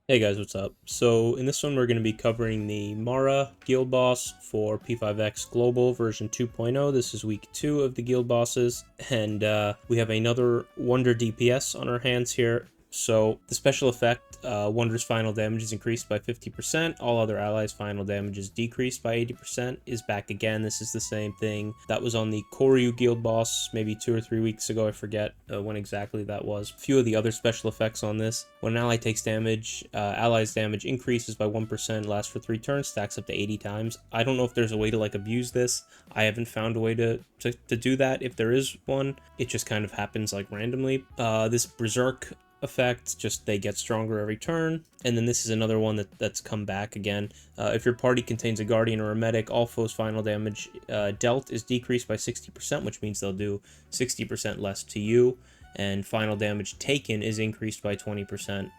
Hey guys, what's up? So in this one we're going to be covering the Mara guild boss for P5X Global version 2.0. This is week 2 of the guild bosses, and we have another Wonder DPS on our hands here. So the special effect, Wonder's final damage is increased by 50%, all other allies' final damage is decreased by 80%, is back again. This is the same thing that was on the Koryu guild boss maybe 2 or 3 weeks ago. I forget when exactly that was. A few of the other special effects on this: when an ally takes damage, allies' damage increases by 1%, lasts for 3 turns, stacks up to 80 times. I don't know if there's a way to like abuse this. I haven't found a way to do that. If there is one, it just kind of happens like randomly. This Berserk effect, just they get stronger every turn. And then this is another one that's come back again. If your party contains a guardian or a medic, all foes' final damage dealt is decreased by 60%, which means they'll do 60% less to you, and final damage taken is increased by 20%,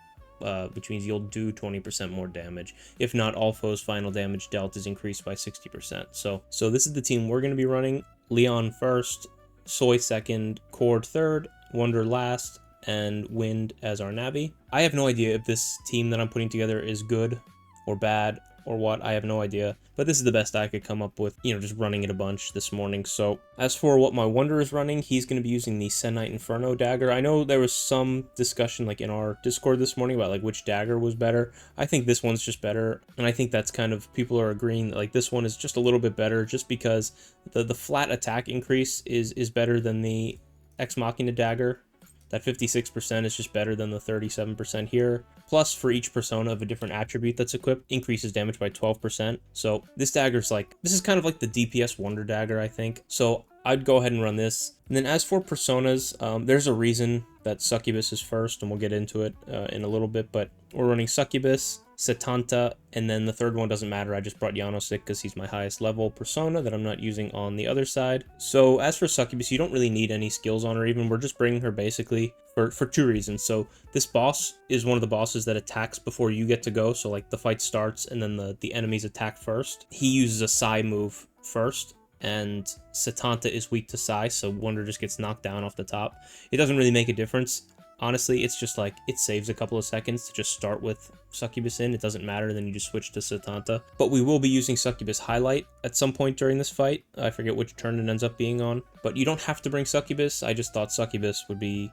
which means you'll do 20% more damage. If not, all foes' final damage dealt is increased by 60%. So this is the team we're going to be running. Leon first, Soy second, Chord third, Wonder last, and Wind as our Navi. I have no idea if this team that I'm putting together is good or bad or what. I have no idea, but this is the best I could come up with, just running it a bunch this morning. So as for what my Wonder is running, he's going to be using the Senite Inferno dagger. I know there was some discussion like in our Discord this morning about like which dagger was better. I think this one's just better, and I think that's kind of, people are agreeing that like this one is just a little bit better, just because the flat attack increase is better than the Ex Machina dagger. That 56% is just better than the 37% here. Plus, for each persona of a different attribute that's equipped, increases damage by 12%. So this dagger's like, this is kind of like the DPS Wonder Dagger, I think. So I'd go ahead and run this. And then as for personas, there's a reason that Succubus is first, and we'll get into it in a little bit, but we're running Succubus, Setanta, and then the third one doesn't matter. I just brought Janosik because he's my highest level persona that I'm not using on the other side. So as for Succubus, you don't really need any skills on her even. We're just bringing her basically for 2 reasons. So this boss is one of the bosses that attacks before you get to go. So like the fight starts and then the enemies attack first. He uses a Psy move first, and Setanta is weak to Psy, so Wonder just gets knocked down off the top. It doesn't really make a difference. Honestly, it's just like, it saves a couple of seconds to just start with Succubus in. It doesn't matter, then you just switch to Setanta. But we will be using Succubus Highlight at some point during this fight. I forget which turn it ends up being on. But you don't have to bring Succubus. I just thought Succubus would be...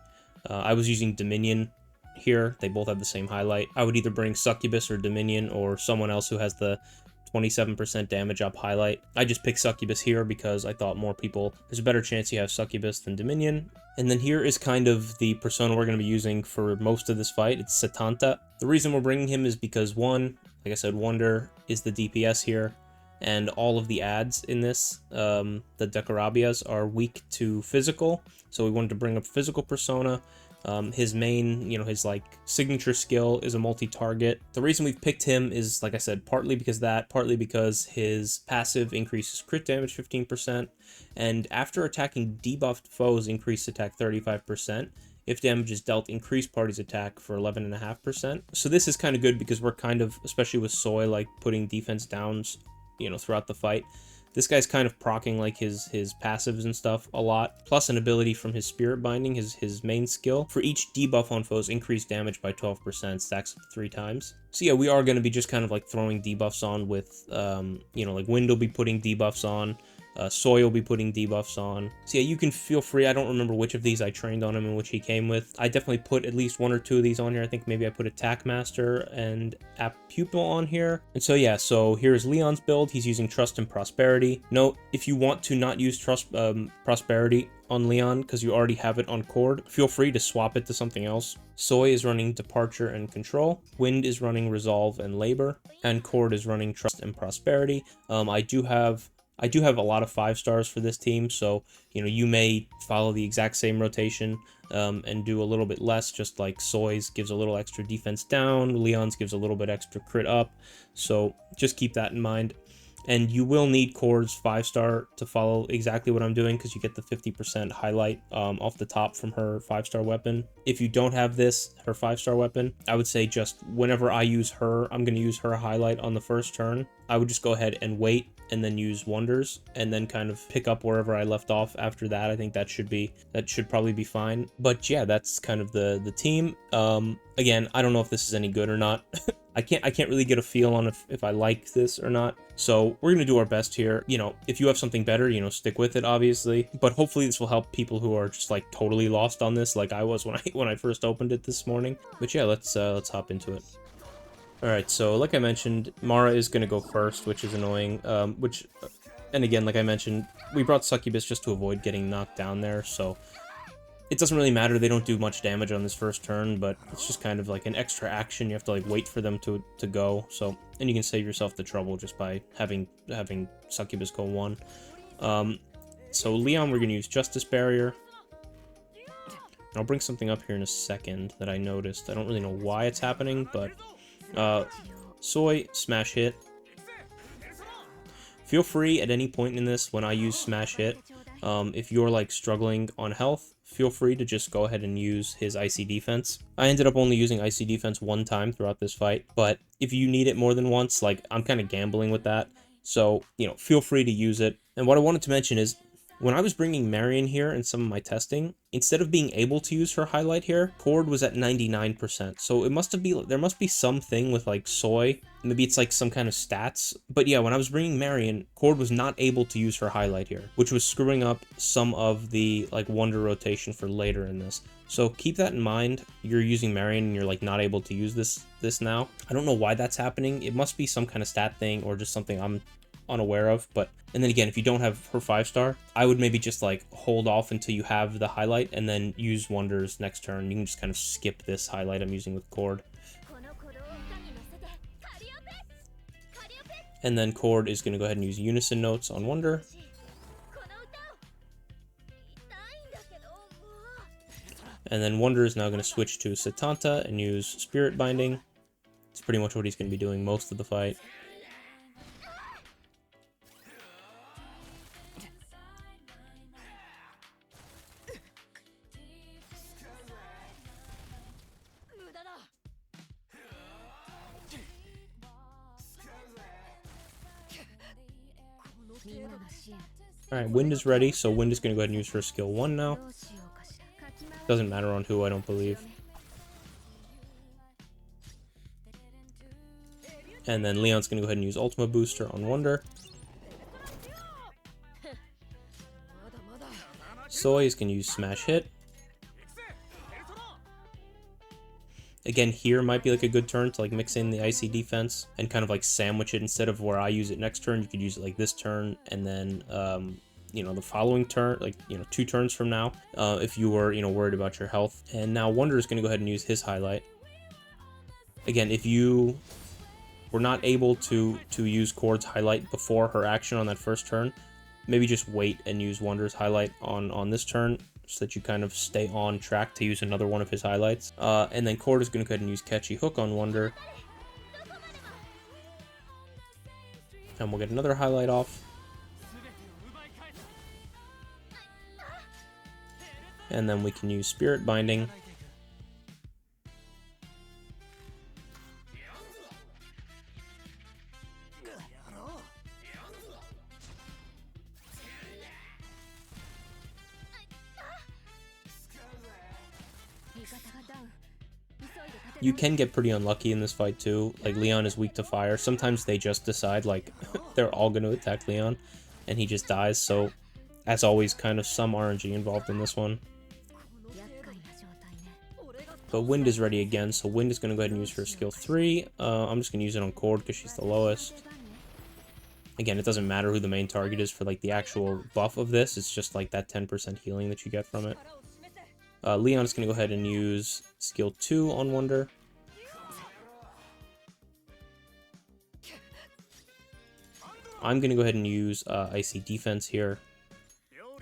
I was using Dominion here. They both have the same highlight. I would either bring Succubus or Dominion, or someone else who has the 27% damage up highlight. I just picked Succubus here because I thought more people, there's a better chance you have Succubus than Dominion. And then here is kind of the persona we're going to be using for most of this fight. It's Setanta. The reason we're bringing him is because, one, like I said, Wonder is the DPS here, and all of the ads in this, the Decarabias, are weak to physical, so we wanted to bring up physical persona. His main, his like signature skill is a multi-target. The reason we've picked him is, like I said, partly because that, partly because his passive increases crit damage 15%, and after attacking debuffed foes, increased attack 35%. If damage is dealt, increase party's attack for 11.5%. So this is kind of good because we're kind of, especially with Soy, like putting defense downs, throughout the fight. This guy's kind of proccing like his passives and stuff a lot, plus an ability from his Spirit Binding, his main skill. For each debuff on foes, increase damage by 12%, stacks up 3 times. So yeah, we are going to be just kind of like throwing debuffs on with, like Wind will be putting debuffs on, Soy will be putting debuffs on. So yeah, you can feel free. I don't remember which of these I trained on him and which he came with. I definitely put at least 1 or 2 of these on here. I think maybe I put Attack Master and App Pupil on here. And so yeah, so here's Leon's build. He's using Trust and Prosperity. Note, if you want to not use Prosperity on Leon because you already have it on Chord, feel free to swap it to something else. Soy is running Departure and Control. Wind is running Resolve and Labor. And Chord is running Trust and Prosperity. I do have a lot of 5 stars for this team, so you may follow the exact same rotation and do a little bit less, just like Soy's gives a little extra defense down, Leon's gives a little bit extra crit up, so just keep that in mind. And you will need Chord's 5-star to follow exactly what I'm doing, because you get the 50% highlight off the top from her 5-star weapon. if you don't have this, her 5-star weapon, I would say just whenever I use her, I'm going to use her highlight on the first turn. I would just go ahead and wait and then use Wonders and then kind of pick up wherever I left off after that. I think that should probably be fine. But yeah, that's kind of the team. Again, I don't know if this is any good or not. I can't really get a feel on if I like this or not. So we're gonna do our best here. You know, if you have something better, you know, stick with it, obviously. But hopefully this will help people who are just like totally lost on this, like I was when I first opened it this morning. But yeah, let's hop into it. All right, so like I mentioned, Mara is gonna go first, which is annoying. And again, like I mentioned, we brought Succubus just to avoid getting knocked down there. So it doesn't really matter. They don't do much damage on this first turn, but it's just kind of like an extra action. You have to like wait for them to go. So, and you can save yourself the trouble just by having Succubus go 1. So Leon, we're gonna use Justice Barrier. And I'll bring something up here in a second that I noticed. I don't really know why it's happening, but Soy, Smash Hit. Feel free at any point in this when I use Smash Hit, if you're like struggling on health, feel free to just go ahead and use his Icy Defense. I ended up only using Icy Defense 1 time throughout this fight, but if you need it more than once, like I'm kind of gambling with that. So, you know, feel free to use it. And what I wanted to mention is, when I was bringing Marion here in some of my testing, instead of being able to use her highlight here, Chord was at 99%. So there must be something with like Soy. Maybe it's like some kind of stats. But yeah, when I was bringing Marion, Chord was not able to use her highlight here, which was screwing up some of the like Wonder rotation for later in this. So keep that in mind. You're using Marion and you're like not able to use this now. I don't know why that's happening. It must be some kind of stat thing or just something I'm unaware of. But and then again, if you don't have her 5-star, I would maybe just like hold off until you have the highlight and then use Wonders next turn. You can just kind of skip this highlight I'm using with Chord. And then Chord is going to go ahead and use Unison Notes on Wonder. And then Wonder is now going to switch to Setanta and use Spirit Binding. It's pretty much what he's going to be doing most of the fight. Alright, Wind is ready, so Wind is going to go ahead and use her skill 1 now. Doesn't matter on who, I don't believe. And then Leon's going to go ahead and use Ultima Booster on Wonder. Soy is going to use Smash Hit. Again, here might be like a good turn to like mix in the Icy Defense and kind of like sandwich it. Instead of where I use it next turn, you could use it like this turn and then you know, the following turn, like, you know, 2 turns from now, if you were, you know, worried about your health. And now Wonder is going to go ahead and use his highlight. Again, if you were not able to use Chord's highlight before her action on that first turn, maybe just wait and use Wonder's highlight on this turn, so that you kind of stay on track to use another one of his highlights. And then Chord is going to go ahead and use Catchy Hook on Wonder. And we'll get another highlight off. And then we can use Spirit Binding. You can get pretty unlucky in this fight too. Like, Leon is weak to fire. Sometimes they just decide like they're all going to attack Leon and he just dies. So as always, kind of some RNG involved in this one. But Wind is ready again, so Wind is going to go ahead and use her skill 3. I'm just going to use it on Chord because she's the lowest. Again, it doesn't matter who the main target is for like the actual buff of this. It's just like that 10% healing that you get from it. Leon is going to go ahead and use skill 2 on Wonder. I'm going to go ahead and use Icy Defense here.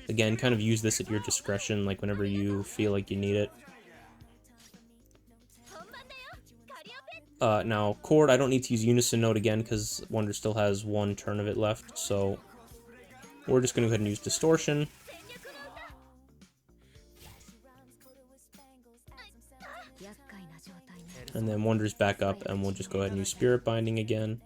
Again, kind of use this at your discretion, like whenever you feel like you need it. Now, Chord, I don't need to use Unison Note again because Wonder still has 1 turn of it left, so we're just going to go ahead and use Distortion. And then Wonder's back up, and we'll just go ahead and use Spirit Binding again.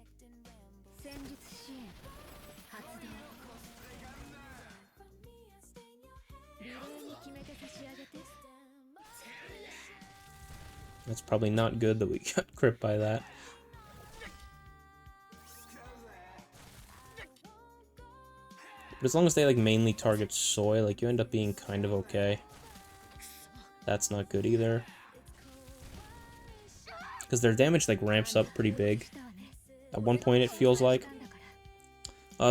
That's probably not good that we got crit by that. But as long as they like mainly target Soy, like you end up being kind of okay. That's not good either. Because their damage like ramps up pretty big. At one point it feels like.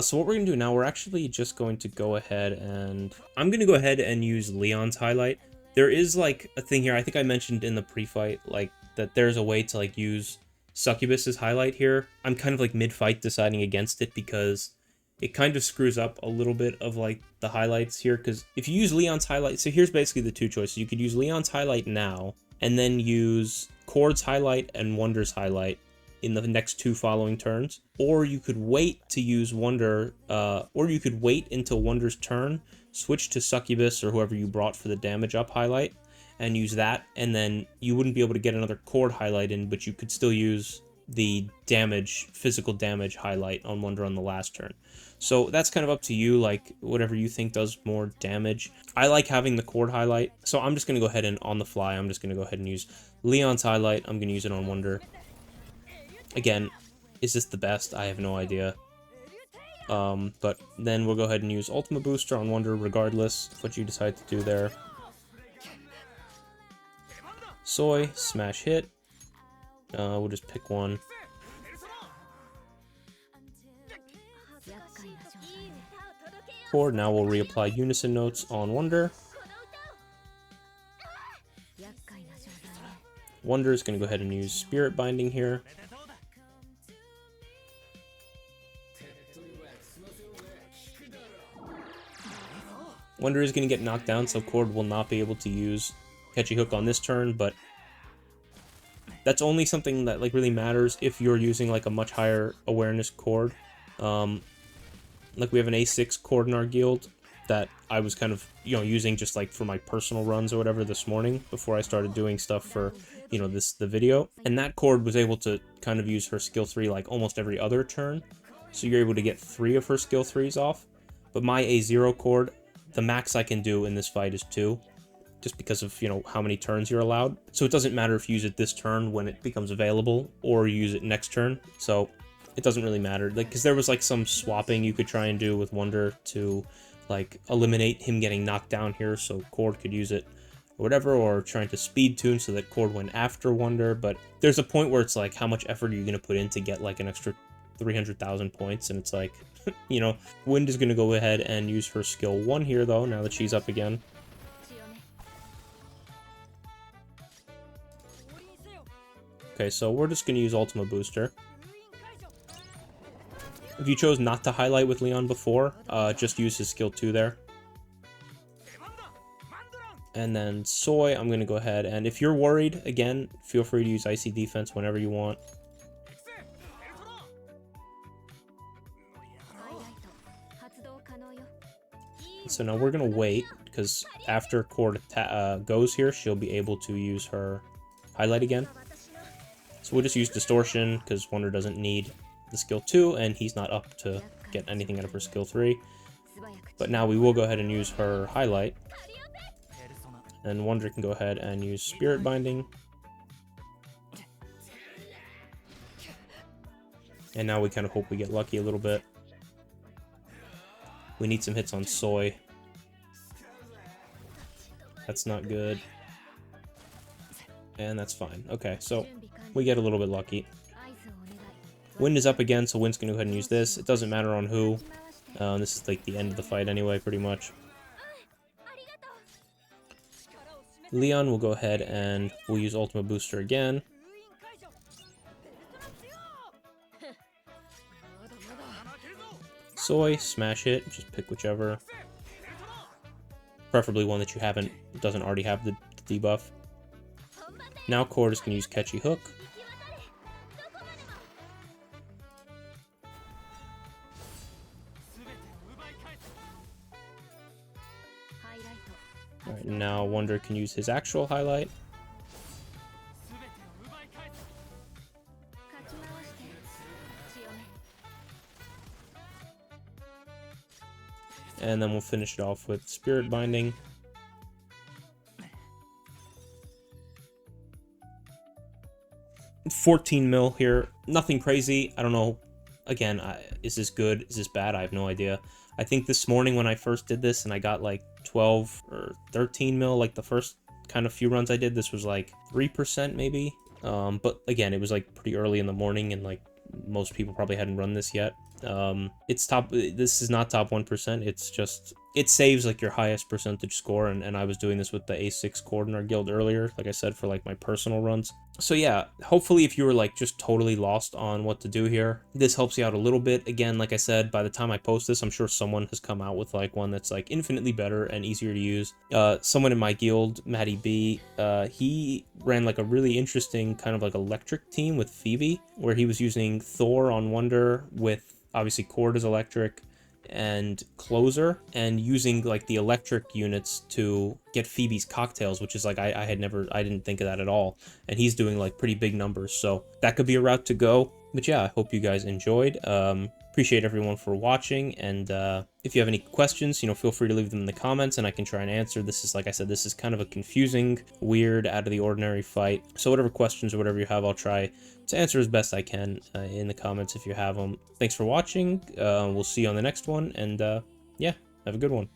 So what we're going to do now, we're actually just going to go ahead and... I'm going to go ahead and use Leon's highlight. There is like a thing here, I think I mentioned in the pre-fight, like that there's a way to like use Succubus's highlight here. I'm kind of like mid-fight deciding against it because it kind of screws up a little bit of like the highlights here. Because if you use Leon's highlight, so here's basically the two choices. You could use Leon's highlight now and then use Chord's highlight and Wonder's highlight in the next two following turns, or you could wait to use Wonder, or you could wait until Wonder's turn, switch to Succubus or whoever you brought for the damage up highlight, and use that, and then you wouldn't be able to get another Chord highlight in, but you could still use the damage, physical damage highlight on Wonder on the last turn. So that's kind of up to you, like whatever you think does more damage. I like having the Chord highlight, so I'm just going to go ahead and on the fly, I'm just going to go ahead and use Leon's highlight. I'm going to use it on Wonder. Again, is this the best? I have no idea. But then we'll go ahead and use Ultima Booster on Wonder regardless of what you decide to do there. Soy, smash hit. We'll just pick one. Chord, now we'll reapply Unison Notes on Wonder. Wonder is going to go ahead and use Spirit Binding here. Wonder is going to get knocked down, so Chord will not be able to use Catchy Hook on this turn, but that's only something that like really matters if you're using like a much higher awareness Chord. Like we have an A6 Chord in our guild that I was kind of, using just like for my personal runs or whatever this morning before I started doing stuff for, the video. And that Chord was able to kind of use her skill 3 like almost every other turn. So you're able to get 3 of her skill 3s off. But my A0 Chord, the max I can do in this fight is 2, just because of, how many turns you're allowed. So it doesn't matter if you use it this turn when it becomes available, or you use it next turn. So it doesn't really matter. Like, because there was, like, some swapping you could try and do with Wonder to, like, eliminate him getting knocked down here, so Chord could use it or whatever, or trying to speed tune so that Chord went after Wonder. But there's a point where it's like, how much effort are you going to put in to get, like, an extra 300,000 points? And it's like, Wind is going to go ahead and use her skill 1 here, though, now that she's up again. Okay, so we're just going to use Ultima Booster. If you chose not to highlight with Leon before, just use his skill 2 there. And then Soy, I'm going to go ahead, and if you're worried, again, feel free to use Icy Defense whenever you want. So now we're going to wait, because after Chord goes here, she'll be able to use her highlight again. So we'll just use Distortion, because Wonder doesn't need the skill 2, and he's not up to get anything out of her skill 3. But now we will go ahead and use her highlight. And Wonder can go ahead and use Spirit Binding. And now we kind of hope we get lucky a little bit. We need some hits on Soy. That's not good. And that's fine. Okay, so we get a little bit lucky. Wind is up again, so Wind's going to go ahead and use this. It doesn't matter on who. This is like the end of the fight anyway, pretty much. Leon will go ahead and we'll use Ultima Booster again. Soy, smash hit, just pick whichever. Preferably one that you doesn't already have the debuff. Now Chord is going to use Catchy Hook. Alright, now Wonder can use his actual highlight. and then we'll finish it off with Spirit Binding. $14 here, nothing crazy. I don't know. Again, is this good? Is this bad? I have no idea. I think this morning when I first did this and I got like 12 or 13 mil, like the first kind of few runs I did, this was like 3% maybe. But again, it was like pretty early in the morning and like most people probably hadn't run this yet. This is not top 1%. It's just, it saves like your highest percentage score, and I was doing this with the A6 Chord in our guild earlier, like I said, for like my personal runs. So yeah, hopefully if you were like just totally lost on what to do here, this helps you out a little bit. Again, like I said, by the time I post this, I'm sure someone has come out with like one that's like infinitely better and easier to use. Someone in my guild, Matty B, he ran like a really interesting kind of like electric team with Phoebe, where he was using Thor on Wonder with obviously Chord is electric and Closer, and using like the electric units to get Phoebe's cocktails, which is like I didn't think of that at all, and he's doing like pretty big numbers, so that could be a route to go. But yeah, I hope you guys enjoyed. Appreciate everyone for watching, and if you have any questions, feel free to leave them in the comments and I can try and answer. This is, like I said, this is kind of a confusing, weird, out of the ordinary fight, so whatever questions or whatever you have, I'll try to answer as best I can in the comments if you have them. Thanks for watching. We'll see you on the next one, and yeah, have a good one.